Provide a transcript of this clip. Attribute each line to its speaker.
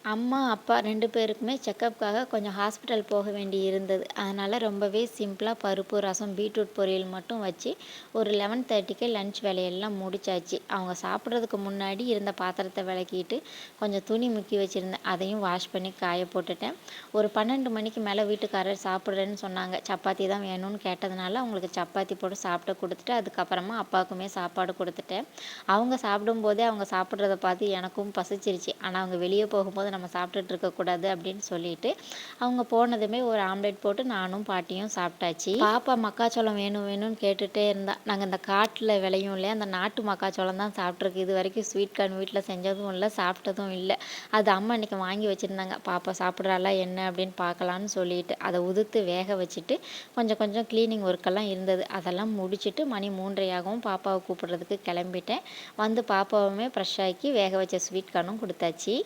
Speaker 1: அம்மா, அப்பா 2 பேருக்குமே செக்கப்க்காக கொஞ்சம் ஹாஸ்பிட்டல் போக வேண்டி இருந்தது. அதனால ரொம்பவே சிம்பிளா பருப்பு, ரசம், பீட்ரூட் பொரியல் மட்டும் வச்சு ஒரு 11:30க்கு லஞ்ச் வேலையெல்லாம் முடிச்சாச்சு. அவங்க சாப்பிட்றதுக்கு முன்னாடி இருந்த பாத்திரத்த வெளக்கிட்டு, கொஞ்சம் துணி முக்கி வச்சிருந்தேன். அதையும் வாஷ் பண்ணி காய போட்டுட்டேன். ஒரு 12 மணிக்கு மேல வீட்டுக்காரர் சாப்பிடுறேன்னு சொன்னாங்க. சப்பாத்தி தான் வேணும்னு கேட்டதுனால, அவங்களுக்கு சப்பாத்தி போட்டு சாப்பிட குடுத்துட்டு, அதுக்கப்புறமா அப்பாவுக்குமே சாப்பாடு குடுத்துட்டேன். அவங்க சாப்பிடும்போதே அவங்க சாப்பிட்றத பார்த்து எனக்கும் பசிச்சிருச்சு. ஆனா அவங்க வெளிய போகும்போது நம்ம சாப்பிட்டுட்டு இருக்கக்கூடாது அப்படின்னு சொல்லிட்டு, அவங்க போனதுமே ஒரு ஆம்லெட் போட்டு நானும் பாட்டியும் சாப்பிட்டாச்சு. பாப்பா மக்காச்சோளம் வேணும் வேணும்னு கேட்டுட்டே இருந்தா. நாங்க இந்த காட்டுல விளையும் இல்லையா, அந்த நாட்டு மக்காச்சோளம் தான் சாப்பிட்ருக்கு. இதுவரைக்கும் ஸ்வீட் கார்ன் வீட்ல செஞ்சதும் இல்ல, சாப்பிட்டதும் இல்ல. அது அம்மா இன்னைக்கு வாங்கி வச்சிருந்தாங்க. பாப்பா சாப்பிட்றாளா என்ன அப்படின்னு பார்க்கலான்னு சொல்லிட்டு. அத உதுத்து வேக வச்சுட்டு, கொஞ்சம் கொஞ்சம் கிளீனிங் ஒர்க்கெல்லாம் இருந்தது. அதெல்லாம் முடிச்சுட்டு மணி 3:30 ஆகவும் பாப்பாவ கூப்பிடுறதுக்கு கிளம்பிட்டேன். வந்து பாப்பாவுமே ஃப்ரெஷ் ஆக்கி வேக வச்ச ஸ்வீட் கார்னும் குடுத்தாச்சு.